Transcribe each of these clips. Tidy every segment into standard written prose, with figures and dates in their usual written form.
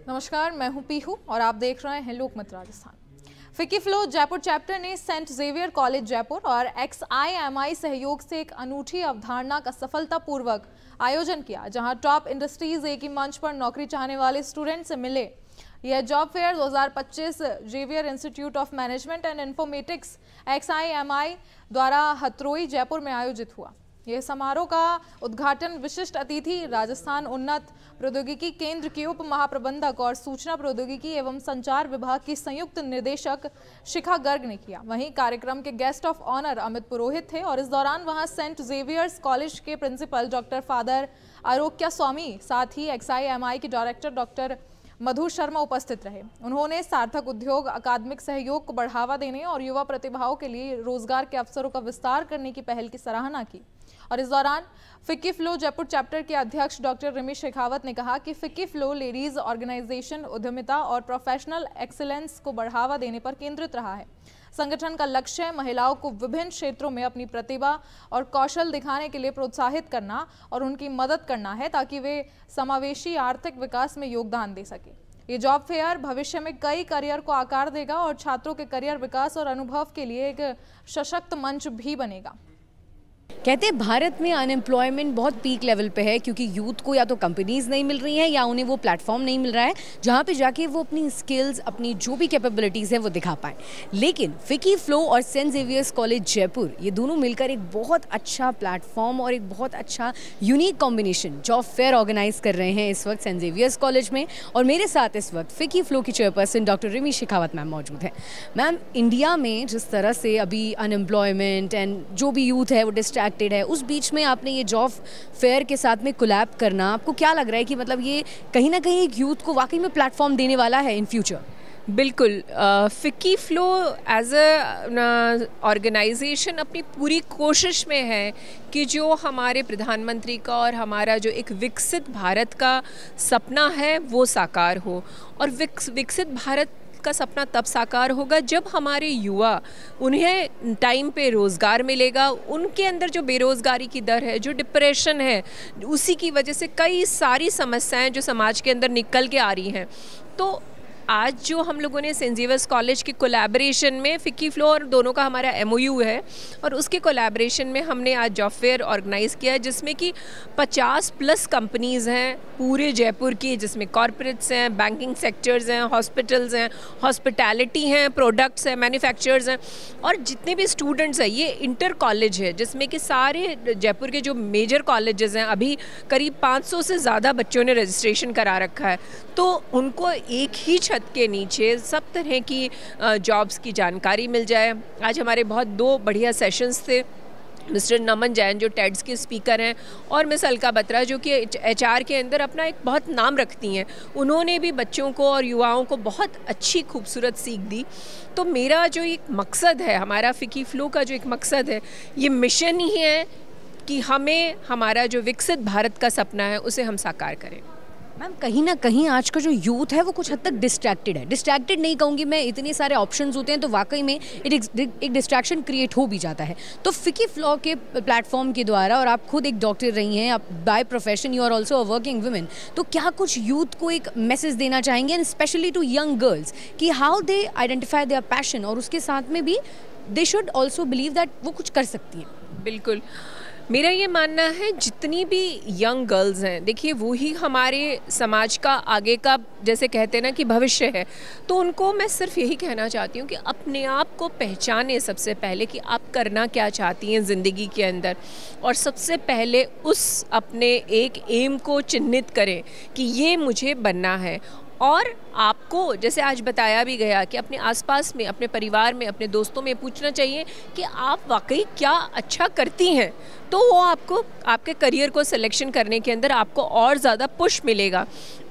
नमस्कार, मैं हूं पीहू और आप देख रहे हैं लोकमत राजस्थान। फिकी फ्लो जयपुर चैप्टर ने सेंट जेवियर कॉलेज जयपुर और XIMI सहयोग से एक अनूठी अवधारणा का सफलतापूर्वक आयोजन किया, जहां टॉप इंडस्ट्रीज एक ही मंच पर नौकरी चाहने वाले स्टूडेंट से मिले। यह job fair 2025 Xavier institute of management and informatics XIMI द्वारा हथरोई जयपुर में आयोजित हुआ। यह समारोह का उद्घाटन विशिष्ट अतिथि राजस्थान उन्नत प्रौद्योगिकी केंद्र के उप महाप्रबंधक और सूचना प्रौद्योगिकी एवं संचार विभाग की संयुक्त निर्देशक शिखा गर्ग ने किया। वहीं कार्यक्रम के गेस्ट ऑफ ऑनर अमित पुरोहित थे और इस दौरान वहां सेंट जेवियर्स कॉलेज के प्रिंसिपल डॉक्टर फादर आरोग्य स्वामी, साथ ही XIMI के डायरेक्टर डॉक्टर मधु शर्मा उपस्थित रहे। उन्होंने सार्थक उद्योग अकादमिक सहयोग को बढ़ावा देने और युवा प्रतिभाओं के लिए रोजगार के अवसरों का विस्तार करने की पहल की सराहना की। और इस दौरान फिक्की फ्लो जयपुर चैप्टर के अध्यक्ष डॉक्टर रिमी शेखावत ने कहा कि फिक्की फ्लो लेडीज ऑर्गेनाइजेशन उद्यमिता और प्रोफेशनल एक्सीलेंस को बढ़ावा देने पर केंद्रित रहा है। संगठन का लक्ष्य महिलाओं को विभिन्न क्षेत्रों में अपनी प्रतिभा और कौशल दिखाने के लिए प्रोत्साहित करना और उनकी मदद करना है, ताकि वे समावेशी आर्थिक विकास में योगदान दे सके। ये जॉब फेयर भविष्य में कई करियर को आकार देगा और छात्रों के करियर विकास और अनुभव के लिए एक सशक्त मंच भी बनेगा। कहते हैं भारत में अनएम्प्लॉयमेंट बहुत पीक लेवल पे है, क्योंकि यूथ को या तो कंपनीज नहीं मिल रही हैं या उन्हें वो प्लेटफॉर्म नहीं मिल रहा है जहाँ पे जाके वो अपनी स्किल्स, अपनी जो भी कैपेबिलिटीज़ है वो दिखा पाएँ। लेकिन फिकी फ्लो और सेंट जेवियर्स कॉलेज जयपुर, ये दोनों मिलकर एक बहुत अच्छा प्लेटफॉर्म और एक बहुत अच्छा unique combination job fair organise कर रहे हैं इस वक्त सेंट जेवियर्स कॉलेज में। और मेरे साथ इस वक्त फिकी फ्लो की chairperson doctor Rimi Shekhawat ma'am मौजूद है। मैम, इंडिया में जिस तरह से अभी अनएम्प्लॉयमेंट एंड जो भी यूथ है वो डिस्ट्रैक्टेड है, उस बीच में आपने ये जॉब फेयर के साथ में कोलैब करना, आपको क्या लग रहा है कि मतलब ये कहीं ना कहीं एक यूथ को वाकई में प्लेटफॉर्म देने वाला है इन फ्यूचर? बिल्कुल। FICCI FLO as a organisation अपनी पूरी कोशिश में है कि जो हमारे प्रधानमंत्री का और हमारा जो एक विकसित भारत का सपना है वो साकार हो। और विकसित भारत का सपना तब साकार होगा जब हमारे युवा, उन्हें टाइम पे रोज़गार मिलेगा। उनके अंदर जो बेरोज़गारी की दर है, जो डिप्रेशन है, उसी की वजह से कई सारी समस्याएं जो समाज के अंदर निकल के आ रही हैं। तो आज जो हम लोगों ने सेंट जेवियर्स कॉलेज के कोलैबोरेशन में फिक्की फ्लो और दोनों का हमारा MOU है, और उसके कोलैबोरेशन में हमने आज जॉब फेयर ऑर्गेनाइज़ किया है, जिसमें कि 50+ कंपनीज़ हैं पूरे जयपुर की, जिसमें कॉरपोरेट्स हैं, बैंकिंग सेक्टर्स हैं, हॉस्पिटल्स हैं, हॉस्पिटैलिटी हैं, प्रोडक्ट्स हैं, मैन्युफैक्चरर्स हैं, और जितने भी स्टूडेंट्स हैं। ये इंटर कॉलेज है जिसमें कि सारे जयपुर के जो मेजर कॉलेजेस हैं, अभी करीब 500 से ज़्यादा बच्चों ने रजिस्ट्रेशन करा रखा है। तो उनको एक ही छत के नीचे सब तरह की जॉब्स की जानकारी मिल जाए। आज हमारे बहुत 2 बढ़िया सेशंस थे। मिस्टर नमन जैन जो टेड्स के स्पीकर हैं, और मिस अलका बत्रा जो कि HR के अंदर अपना एक बहुत नाम रखती हैं, उन्होंने भी बच्चों को और युवाओं को बहुत अच्छी खूबसूरत सीख दी। तो मेरा जो एक मकसद है, हमारा फिकी फ्लो का जो एक मकसद है, ये मिशन ही है कि हमें हमारा जो विकसित भारत का सपना है उसे हम साकार करें। मैम, कहीं ना कहीं आज का जो यूथ है वो कुछ हद तक डिस्ट्रैक्टेड है। डिस्ट्रैक्टेड नहीं कहूँगी मैं, इतने सारे ऑप्शंस होते हैं तो वाकई में एक डिस्ट्रैक्शन क्रिएट हो भी जाता है। तो फिकी फ्लो के प्लेटफॉर्म के द्वारा, और आप खुद एक डॉक्टर रही हैं, आप by profession you are also a working women, तो क्या कुछ यूथ को एक मैसेज देना चाहेंगे, and specially to young girls, कि how they identify their passion, और उसके साथ में भी they should also believe that वो कुछ कर सकती हैं? बिल्कुल, मेरा ये मानना है जितनी भी यंग गर्ल्स हैं, देखिए वो ही हमारे समाज का आगे का, जैसे कहते हैं ना, कि भविष्य है। तो उनको मैं सिर्फ यही कहना चाहती हूँ कि अपने आप को पहचाने सबसे पहले कि आप करना क्या चाहती हैं ज़िंदगी के अंदर, और सबसे पहले उस अपने एक एम को चिन्हित करें कि ये मुझे बनना है। और आपको, जैसे आज बताया भी गया, कि अपने आसपास में, अपने परिवार में, अपने दोस्तों में पूछना चाहिए कि आप वाकई क्या अच्छा करती हैं, तो वो आपको आपके करियर को सिलेक्शन करने के अंदर आपको और ज़्यादा पुश मिलेगा।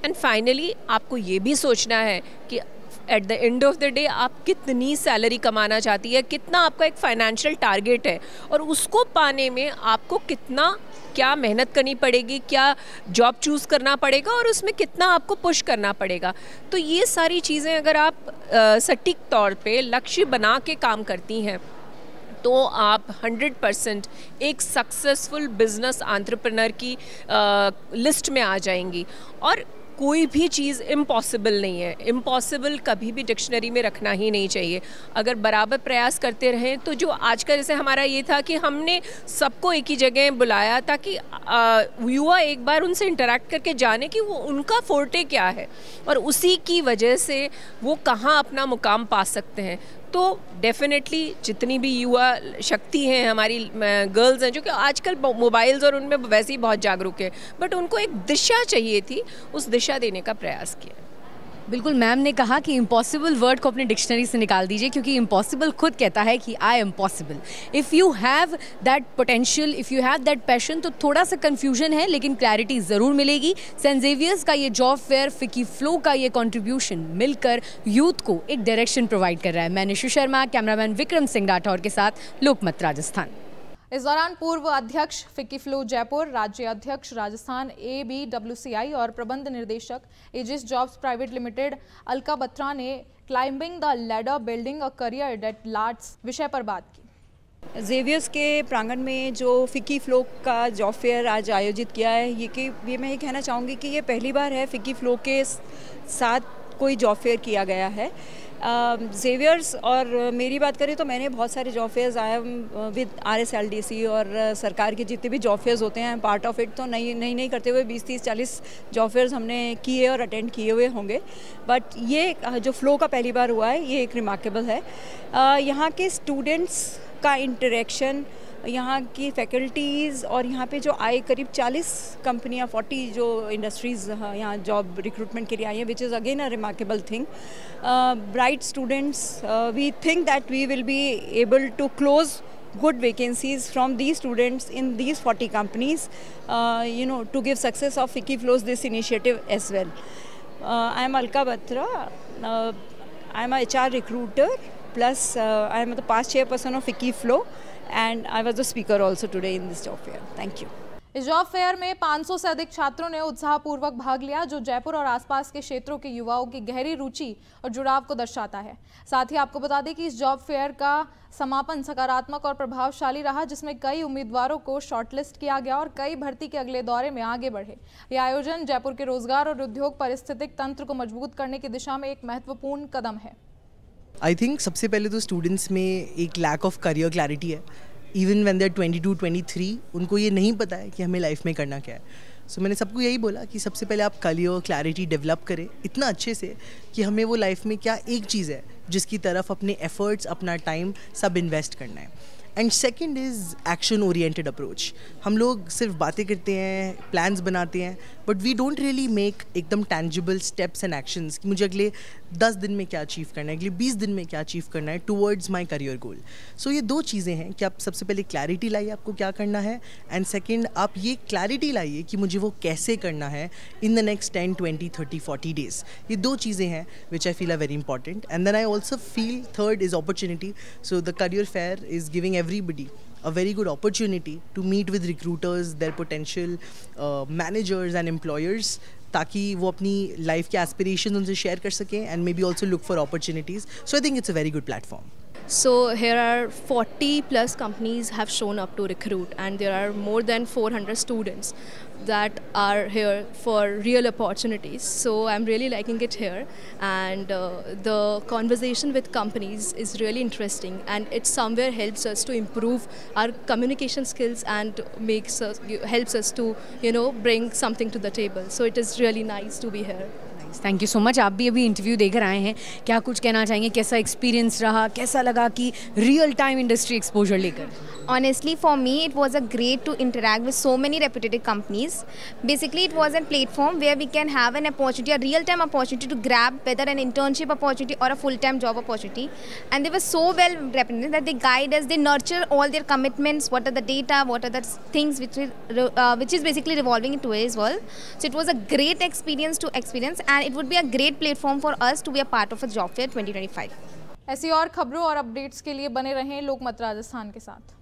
एंड फाइनली आपको ये भी सोचना है कि at the end of the day आप कितनी सैलरी कमाना चाहती है, कितना आपका एक फाइनेंशियल टारगेट है, और उसको पाने में आपको क्या मेहनत करनी पड़ेगी, क्या जॉब चूज़ करना पड़ेगा, और उसमें कितना आपको पुश करना पड़ेगा। तो ये सारी चीज़ें अगर आप सटीक तौर पे लक्ष्य बना के काम करती हैं, तो आप 100% एक सक्सेसफुल बिजनेस एंटरप्रेन्योर की लिस्ट में आ जाएंगी। और कोई भी चीज़ इम्पॉसिबल नहीं है। इम्पॉसिबल कभी भी डिक्शनरी में रखना ही नहीं चाहिए। अगर बराबर प्रयास करते रहें तो जो आज का जैसे हमारा ये था कि हमने सबको एक ही जगह बुलाया ताकि युवा एक बार उनसे इंटरेक्ट करके जाने कि वो उनका फोर्टे क्या है और उसी की वजह से वो कहाँ अपना मुकाम पा सकते हैं। तो डेफिनेटली जितनी भी युवा शक्ति हैं हमारी गर्ल्स हैं जो कि आजकल मोबाइल्स और उनमें वैसे ही बहुत जागरूक है, बट उनको एक दिशा चाहिए थी, उस दिशा देने का प्रयास किया। बिल्कुल, मैम ने कहा कि इम्पॉसिबल वर्ड को अपनी डिक्शनरी से निकाल दीजिए क्योंकि इम्पॉसिबल खुद कहता है कि I am possible. If you have that potential, if you have that passion, तो थोड़ा सा कन्फ्यूजन है लेकिन क्लैरिटी ज़रूर मिलेगी। सेंट ज़ेवियर्स का ये जॉब फेयर, फिकी फ्लो का ये कॉन्ट्रीब्यूशन मिलकर यूथ को एक डायरेक्शन प्रोवाइड कर रहा है। मैं निशु शर्मा, कैमरामैन विक्रम सिंह राठौर के साथ, लोकमत राजस्थान। इस दौरान पूर्व अध्यक्ष फिकी फ्लो जयपुर, राज्य अध्यक्ष राजस्थान ABWCI और प्रबंध निर्देशक Aegis jobs private limited Alka Batra ने climbing the ladder building a career that lasts विषय पर बात की। ज़ेवियर्स के प्रांगण में जो फिकी फ्लो का जॉब फेयर आज आयोजित किया है, ये मैं ये कहना चाहूँगी कि ये पहली बार है फिकी फ्लो के साथ कोई जॉब फेयर किया गया है। ज़ेवियर्स और मेरी बात करें तो मैंने बहुत सारे जॉब फेयर्स आए विद RSLDC और सरकार के जितने भी जॉब फेयर्स होते हैं पार्ट ऑफ इट, तो नहीं करते हुए 20, 30, 40 जॉब फेयर्स हमने किए और अटेंड किए हुए होंगे, बट ये जो फ्लो का पहली बार हुआ है ये एक रिमार्केबल है। यहाँ के स्टूडेंट्स का इंटरेक्शन, यहाँ की फैकल्टीज़ और यहाँ पे जो आए करीब 40 कंपनियाँ, 40 जो इंडस्ट्रीज़ यहाँ जॉब रिक्रूटमेंट के लिए आई हैं, which is again a remarkable thing. Bright students, we think that we will be able to close good vacancies from these students in these 40 companies, to give success of Ficky Flows this initiative as well. I am Alka Batra. I am a HR recruiter plus I am the past chairperson of Ficky Flow and I was the speaker also today in this job fair. Thank you. इस job fair में 500 से अधिक छात्रों ने उत्साहपूर्वक भाग लिया, जो जयपुर और आसपास के क्षेत्रों के युवाओं की गहरी रुचि और जुड़ाव को दर्शाता है। साथ ही आपको बता दें कि इस जॉब फेयर का समापन सकारात्मक और प्रभावशाली रहा, जिसमें कई उम्मीदवारों को शॉर्टलिस्ट किया गया और कई भर्ती के अगले दौरे में आगे बढ़े। यह आयोजन जयपुर के रोजगार और उद्योग परिस्थितिक तंत्र को मजबूत करने की दिशा में एक महत्वपूर्ण कदम है। आई थिंक सबसे पहले तो स्टूडेंट्स में एक लैक ऑफ करियर क्लैरिटी है। इवन व्हेन दे आर 22, 23 उनको ये नहीं पता है कि हमें लाइफ में करना क्या है। सो मैंने सबको यही बोला कि सबसे पहले आप करियर क्लैरिटी डेवलप करें इतना अच्छे से कि हमें वो लाइफ में क्या एक चीज़ है जिसकी तरफ अपने एफर्ट्स, अपना टाइम सब इन्वेस्ट करना है। And second is action oriented approach. हम लोग सिर्फ बातें करते हैं, प्लान्स बनाते हैं, but we don't really make एकदम टैंजिबल स्टेप्स एंड एक्शंस कि मुझे अगले 10 दिन में क्या अचीव करना है, अगले 20 दिन में क्या अचीव करना है टुवर्ड्स माई करियर गोल। सो ये दो चीज़ें हैं कि आप सबसे पहले क्लैरिटी लाइए आपको क्या करना है, एंड सेकेंड आप ये क्लैरिटी लाइए कि मुझे वो कैसे करना है इन द नेक्स्ट 10, 20, 30, 40 डेज। ये दो चीज़ें हैं which I feel are very important. And then I also feel third is opportunity. So the career fair is giving everybody a very good opportunity to meet with recruiters, their potential managers and employers, ताकि वो अपनी life के aspiration उनसे share कर सकें and maybe also look for opportunities. So I think it's a very good platform. So here are 40 plus companies have shown up to recruit, and there are more than 400 students that are here for real opportunities. So I'm really liking it here, and the conversation with companies is really interesting, and it somewhere helps us to improve our communication skills and helps us to bring something to the table. So it is really nice to be here. Thank you so much. आप भी अभी interview देकर आए हैं, क्या कुछ कहना चाहेंगे? कैसा एक्सपीरियंस रहा, कैसा लगा कि रियल टाइम इंडस्ट्री एक्सपोजर लेकर? Honestly, for me, it was a great to interact with so many reputed companies. Basically, it was a platform where we can have an opportunity, a real-time opportunity to grab whether an internship opportunity or a full-time job opportunity. And they were so well represented that they guide us, they nurture all their commitments, what are the data, what are the things which is basically revolving in today's world. So it was a great experience to experience, and it would be a great platform for us to be a part of a job fair 2025. ऐसी और खबरों और updates के लिए बने रहें लोकमत राजस्थान के साथ।